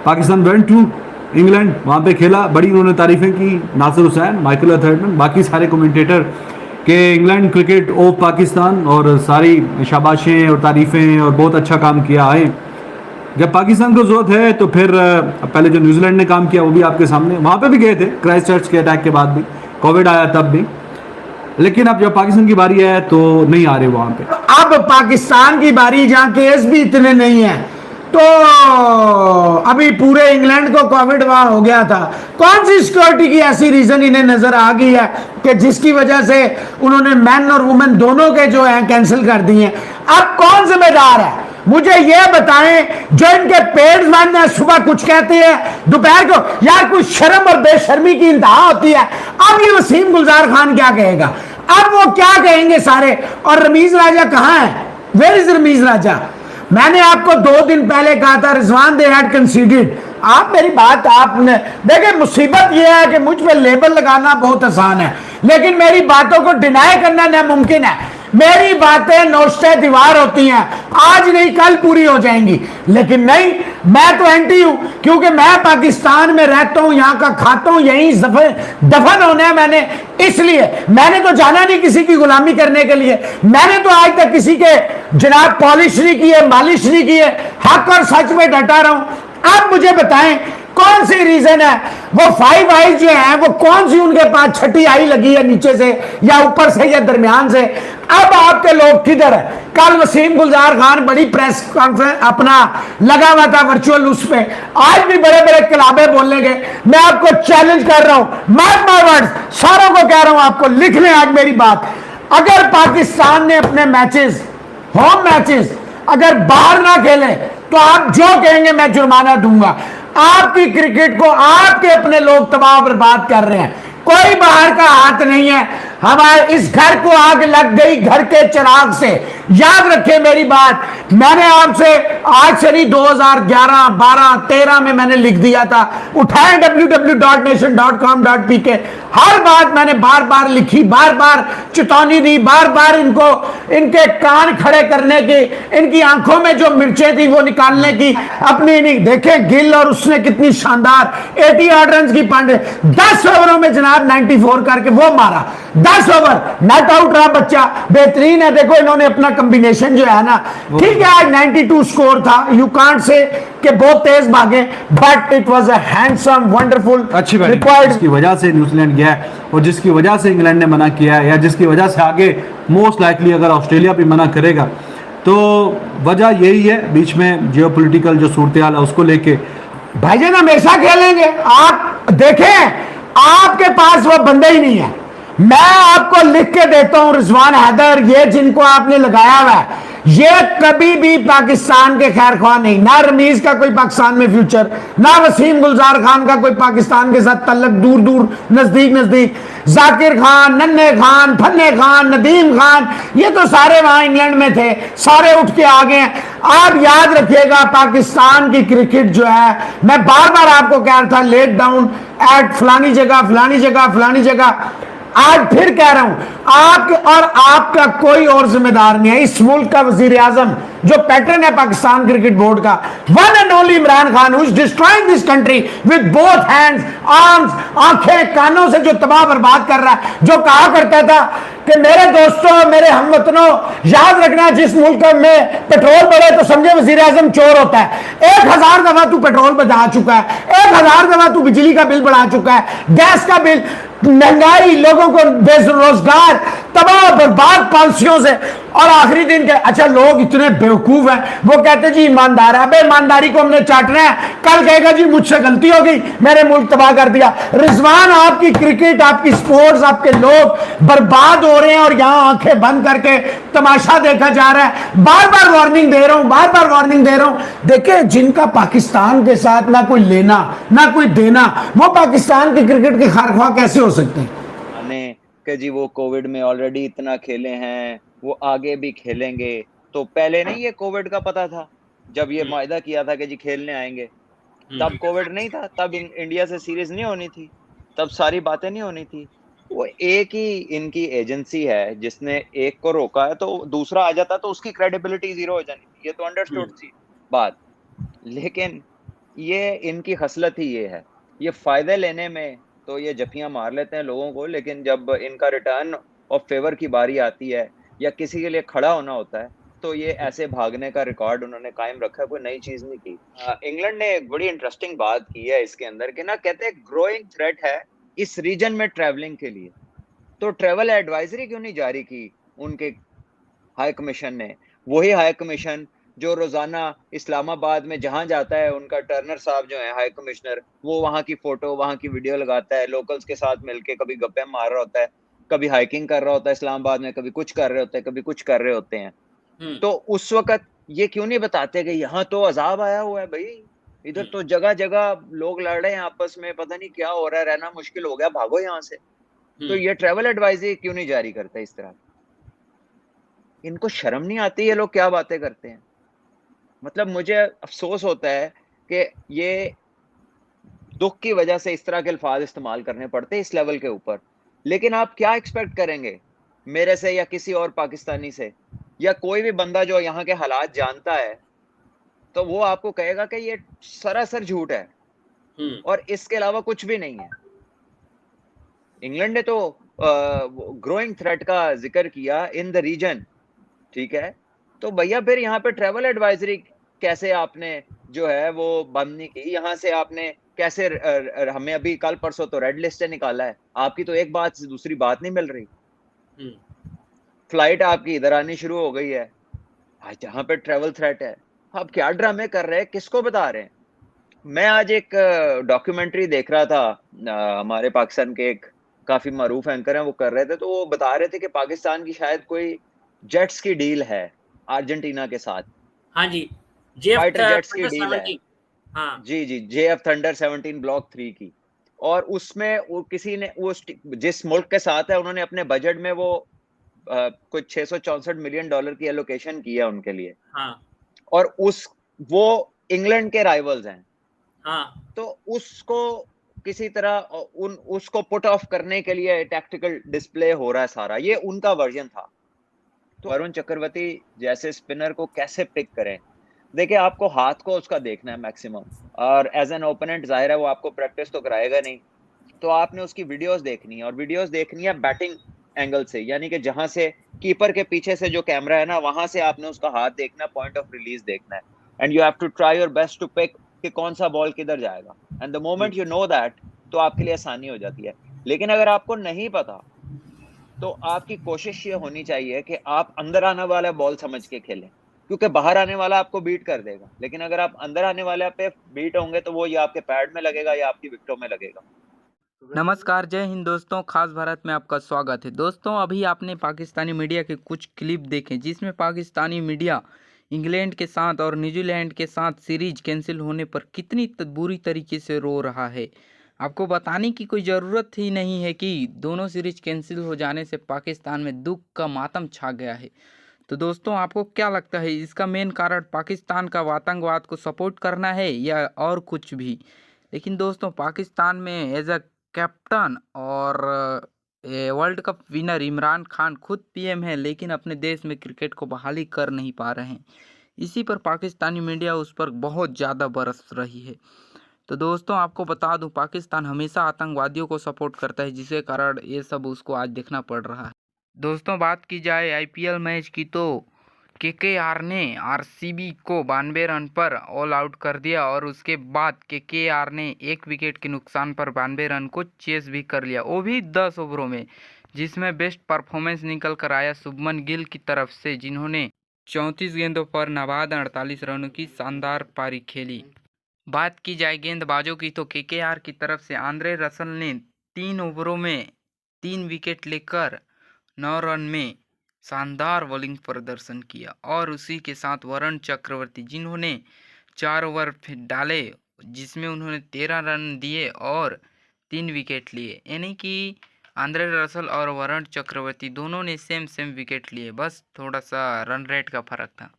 Pakistan went to England, वहाँ पे खेला, बड़ी उन्होंने तारीफें की, नासिर हुसैन, माइकल अथर्टन, बाकी सारे कमेंटेटर कि इंग्लैंड क्रिकेट ऑफ पाकिस्तान, और सारी शाबाशें और तारीफ़ें और बहुत अच्छा काम किया है। जब पाकिस्तान को ज़रूरत है तो फिर पहले जो न्यूजीलैंड ने काम किया वो भी आपके सामने, वहाँ पे भी गए थे क्राइस्ट चर्च के अटैक के बाद भी, कोविड आया तब भी, लेकिन अब जब पाकिस्तान की बारी है तो नहीं आ रहे वहाँ पे। अब पाकिस्तान की बारी, जहाँ केस भी इतने नहीं है, तो अभी पूरे इंग्लैंड को कोविड वहां हो गया था, कौन सी सिक्योरिटी की ऐसी रीजन इन्हें नजर आ गई है कि जिसकी वजह से उन्होंने मैन और वुमेन दोनों के जो है कैंसिल कर दिए? अब कौन जिम्मेदार है मुझे ये बताएं? जो इनके पेड़ बंद है, सुबह कुछ कहते हैं, दोपहर को यार कुछ शर्म और बेशर्मी की इंतहा होती है। अब ये वसीम गुलजार खान क्या कहेगा? अब वो क्या कहेंगे सारे? और रमीज राजा कहां है? वेयर इज रमीज राजा? मैंने आपको 2 दिन पहले कहा था रिजवान दे हैड कंसीडर्ड। आप मेरी बात आपने देखिए, मुसीबत यह है कि मुझ पे लेबल लगाना बहुत आसान है, लेकिन मेरी बातों को डिनाई करना नामुमकिन है। मेरी बातें नौश्ते दीवार होती हैं, आज नहीं कल पूरी हो जाएंगी, लेकिन नहीं, मैं तो एंटी हूं, क्योंकि मैं पाकिस्तान में रहता हूं, यहां का खाता हूं, यहीं दफन होना है मैंने, इसलिए मैंने तो जाना नहीं किसी की गुलामी करने के लिए। मैंने तो आज तक किसी के जनाब पॉलिश नहीं की है, मालिश नहीं की है, हक और सच में डटा रहा हूं। आप मुझे बताएं कौन सी रीजन है? वो 5 आईज जो है वो कौन सी उनके पास छठी आई लगी है, नीचे से या ऊपर से या दरमियान से? अब आपके लोग किधर है? कल वसीम गुलजार खान बड़ी प्रेस कॉन्फ्रेंस अपना लगा हुआ था वर्चुअल, उस पे आज भी बड़े बड़े कलाबे बोलने गए। मैं आपको चैलेंज कर रहा हूं, मार्क माय वर्ड्स, सारों को कह रहा हूं, आपको लिख लें आज मेरी बात। अगर पाकिस्तान ने अपने मैचेस, होम मैचेस अगर बाहर ना खेले तो आप जो कहेंगे मैं जुर्माना दूंगा। आपकी क्रिकेट को आपके अपने लोग तबाह बर्बाद कर रहे हैं, कोई बाहर का हाथ नहीं है। हमारे इस घर को आग लग गई घर के चिराग से। याद रखें मेरी बात, मैंने आपसे आज से नहीं 2011, 12, 13 में मैंने लिख दिया था, उठाएं www.nation.com.pk, हर बात मैंने बार बार लिखी, बार बार चेतावनी दी, बार बार इनको इनके कान खड़े करने की, इनकी आंखों में जो मिर्चें थी वो निकालने की अपनी नहीं। देखें गिल और उसने कितनी शानदार 88 रन की पांडे 10 ओवरों में जनाब 94 करके वो मारा, 10 ओवर नॉट आउट रहा बच्चा, बेहतरीन है। देखो इन्होंने अपना कॉम्बिनेशन जो है ना, ठीक है आज 92 स्कोर था, यू कांट से कि बहुत तेज भागे, but it was a handsome wonderful अच्छी बैटिंग, जिसकी वजह से न्यूजीलैंड गया है और जिसकी वजह से इंग्लैंड ने मना किया है, या जिसकी वजह से आगे मोस्ट लाइकली अगर ऑस्ट्रेलिया भी मना करेगा, तो वजह यही है बीच में जियोपॉलिटिकल जो सूरत हाल है उसको लेके। भाईजान हमेशा खेलेंगे, आप देखें आपके पास वो बंदा ही नहीं है। मैं आपको लिख के देता हूं, रिजवान हैदर, ये जिनको आपने लगाया हुआ है, ये कभी भी पाकिस्तान के खैर ख्वाह नहीं, ना रमीज का कोई पाकिस्तान में फ्यूचर, ना वसीम गुलजार खान का कोई पाकिस्तान के साथ तल्लक, दूर दूर नजदीक नजदीक। जाकिर खान, नन्हे खान, फन्ने खान, नदीम खान, ये तो सारे वहां इंग्लैंड में थे, सारे उठ के आ गए। आप याद रखिएगा पाकिस्तान की क्रिकेट जो है, मैं बार बार आपको कह रहा था, लेट डाउन एट फलानी जगह फलानी जगह फलानी जगह, आज फिर कह रहा हूं, आपके और आपका कोई और जिम्मेदार नहीं है। इस मुल्क का वजीर आजम जो पैटर्न है पाकिस्तान क्रिकेट बोर्ड का, one and only Imran Khan, who is destroying this country with both hands, arms, आंखें कानों से जो तबाह बर्बाद कर रहा है। जो कहा करता था कि मेरे दोस्तों, मेरे हमवतनों, याद रखना जिस मुल्क में पेट्रोल बढ़े तो समझे वजीर आजम चोर होता है। 1000 दफा तू पेट्रोल बढ़ा चुका है, 1000 दफा तू बिजली का बिल बढ़ा चुका है, गैस का बिल, महंगाई, लोगों को बेरोजगार, तबाह बर्बाद पॉलिसियों से, और आखिरी दिन के अच्छा लोग इतने बेवकूफ हैं, वो कहते जी ईमानदार है। अबे ईमानदारी को हमने चाटना है, कल कहेगा जी मुझसे गलती हो गई, मैंने मुल्क तबाह कर दिया। रिजवान आपकी क्रिकेट, आपकी स्पोर्ट्स, आपके लोग बर्बाद हो रहे हैं और यहां आंखें बंद करके तमाशा देखा जा रहा है। बार बार वार्निंग दे रहा हूं, बार बार वार्निंग दे रहा हूं। देखिए जिनका पाकिस्तान के साथ ना कोई लेना ना कोई देना, वो पाकिस्तान की क्रिकेट के खारख्वाह कैसे हो सकते हैं? कि जी वो कोविड में ऑलरेडी इतना खेले हैं, वो आगे भी खेलेंगे। तो पहले नहीं ये कोविड का पता था, जब ये मायदा किया था कि जी खेलने आएंगे, तब कोविड नहीं था, तब इंडिया से सीरीज नहीं होनी थी, तब सारी बातें नहीं होनी थी। वो एक ही इनकी एजेंसी है जिसने एक को रोका है, तो दूसरा आ जाता तो उसकी क्रेडिबिलिटी जीरो हो जानी थी, ये तो अंडरस्टूड थी बात। लेकिन ये इनकी खसलत ही ये है। ये फ़ायदे लेने में तो ये जफ़ियाँ मार लेते हैं लोगों को, लेकिन जब इनका रिटर्न ऑफ फ़ेवर की बारी आती है या किसी के लिए खड़ा होना होता है, तो ये ऐसे भागने का रिकॉर्ड उन्होंने कायम रखा है, कोई नई चीज़ नहीं की। इंग्लैंड ने एक बड़ी इंटरेस्टिंग बात की है इसके अंदर कि ना कहते हैं ग्रोइंग थ्रेट है इस रीजन में ट्रैवलिंग के लिए। तो ट्रैवल एडवाइज़री क्यों नहीं जारी की उनके हाई कमीशन ने? वही हाई कमीशन जो रोज़ाना इस्लामाबाद में जहाँ जाता है, उनका टर्नर साहब जो हैं हाई कमिश्नर, वो वहाँ की फ़ोटो, वहाँ की वीडियो लगाता है, लोकल्स के साथ मिलके कभी गप्पे मार रहा होता है, कभी हाइकिंग कर रहा होता है इस्लामाबाद में, कभी कुछ कर रहे होते हैं, कभी कुछ कर रहे होते हैं। हुँ, तो उस वक़्त ये क्यों नहीं बताते कि यहाँ तो अज़ाब आया हुआ है भई, इधर हुँ, तो जगह-जगह लोग लड़ रहे हैं आपस में, पता नहीं क्या हो रहा है, रहना मुश्किल हो गया, भागो यहाँ से। तो हुँ, ये ट्रैवल एडवाइज़री क्यों नहीं जारी करते इस तरह? इनको शर्म नहीं आती ये लोग क्या बातें करते हैं? मतलब मुझे अफ़सोस होता है कि ये दुःख की वजह से इस तरह के अल्फ़ाज़ इस्तेमाल करने पड़ते हैं इस लेवल के ऊपर। लेकिन आप क्या एक्सपेक्ट करेंगे मेरे से या किसी और पाकिस्तानी से या कोई भी बंदा जो यहाँ के हालात जानता है, तो वो आपको कहेगा कि ये सरासर झूठ है हुँ, और इसके अलावा कुछ भी नहीं है। इंग्लैंड ने तो ग्रोइंग थ्रेट का ज़िक्र किया इन द रीजन, ठीक है? तो भैया फिर यहाँ पे ट्रैवल एडवाइज़री कैसे आपने जो है वो बंद नहीं की? यहाँ से आपने कैसे हमें अभी कल-परसों तो रेड लिस्ट से निकाला है। आपकी तो एक बात से दूसरी बात नहीं मिल रही। हुँ, फ्लाइट आपकी इधर आनी शुरू हो गई है। आज जहाँ पे ट्रैवल थ्रेट है। आप क्या ड्रामे कर रहे हैं? किसको बता रहे हैं? मैं आज एक डॉक्यूमेंट्री देख रहा था हमारे पाकिस्तान के एक काफ़ी मारूफ एंकर हैं, वो कर रहे थे, तो वो बता रहे थे कि पाकिस्तान की शायद कोई जेट्स की डील है, अर्जेंटीना के साथ, हाँ जी, जेफ फाइटर जेट्स की थंडर डील है। 17 हाँ, जी, जी, जेएफ थंडर 17 ब्लॉक 3 की। और उसमें वो किसी ने वो जिस मुल्क के साथ है, उन्होंने अपने बजट में वो कुछ $664 मिलियन की एलोकेशन की है उनके लिए। हाँ, और वो इंग्लैंड के राइवल्स हैं। हाँ, तो उसको किसी तरह उसको पुट ऑफ करने के लिए टैक्टिकल डिस्प्ले हो रहा है सारा, ये उनका वर्जन था। तो वरुण चक्रवर्ती जैसे स्पिनर को कैसे पिक करें? देखिए, आपको हाथ को उसका देखना है मैक्सिमम, और एज़ एन ओपोनेंट ज़ाहिर है वो आपको प्रैक्टिस तो कराएगा नहीं। तो आपने उसकी वीडियोज़ देखनी है, और वीडियोज़ देखनी है बैटिंग एंगल से, यानी कि जहाँ से कीपर के पीछे से जो कैमरा है ना, वहाँ से आपने उसका हाथ देखना है, पॉइंट ऑफ रिलीज़ देखना है। And you have to try your best to pick कि कौन-सा बॉल किधर जाएगा। And the hmm, moment you know that, तो आपके लिए आसानी हो जाती है। लेकिन अगर आपको नहीं पता, तो आपकी कोशिश ये होनी चाहिए कि आप अंदर आने वाला बॉल समझ के खेलें, क्योंकि बाहर आने वाला आपको बीट कर देगा। लेकिन अगर आप अंदर आने वाले पे बीट होंगे, तो वो या आपके पैड में लगेगा या आपकी विकेटों में लगेगा। नमस्कार, जय हिंद दोस्तों। खास भारत में आपका स्वागत है। दोस्तों, अभी आपने पाकिस्तानी मीडिया के कुछ क्लिप देखे जिसमें पाकिस्तानी मीडिया इंग्लैंड के साथ और न्यूजीलैंड के साथ सीरीज कैंसिल होने पर कितनी बुरी तरीके से रो रहा है। आपको बताने की कोई ज़रूरत ही नहीं है कि दोनों सीरीज कैंसिल हो जाने से पाकिस्तान में दुख का मातम छा गया है। तो दोस्तों, आपको क्या लगता है इसका मेन कारण पाकिस्तान का आतंकवाद को सपोर्ट करना है या और कुछ भी? लेकिन दोस्तों, पाकिस्तान में एज अ कैप्टन और world cup winner Imran Khan खुद पीएम है, लेकिन अपने देश में क्रिकेट को बहाली कर नहीं पा रहे हैं। इसी पर पाकिस्तानी मीडिया उस पर बहुत ज़्यादा बरस रही है। तो दोस्तों, आपको बता दूं, पाकिस्तान हमेशा आतंकवादियों को सपोर्ट करता है, जिसके कारण ये सब उसको आज देखना पड़ रहा है। दोस्तों, बात की जाए आईपीएल मैच की, तो केकेआर ने आरसीबी को 92 रन पर ऑल आउट कर दिया और उसके बाद केकेआर ने 1 विकेट के नुकसान पर 92 रन को चेस भी कर लिया, वो भी 10 ओवरों में, जिसमें बेस्ट परफॉर्मेंस निकल कर आया शुभमन गिल की तरफ से, जिन्होंने 34 गेंदों पर नवाद 48 रनों की शानदार पारी खेली। बात की जाए गेंदबाजों की, तो केकेआर की तरफ से आंद्रे रसल ने 3 ओवरों में 3 विकेट लेकर 9 रन में शानदार बॉलिंग प्रदर्शन किया, और उसी के साथ वरुण चक्रवर्ती, जिन्होंने 4 ओवर डाले जिसमें उन्होंने 13 रन दिए और 3 विकेट लिए, यानी कि आंद्रे रसल और वरुण चक्रवर्ती दोनों ने सेम विकेट लिए, बस थोड़ा सा रन रेट का फर्क था।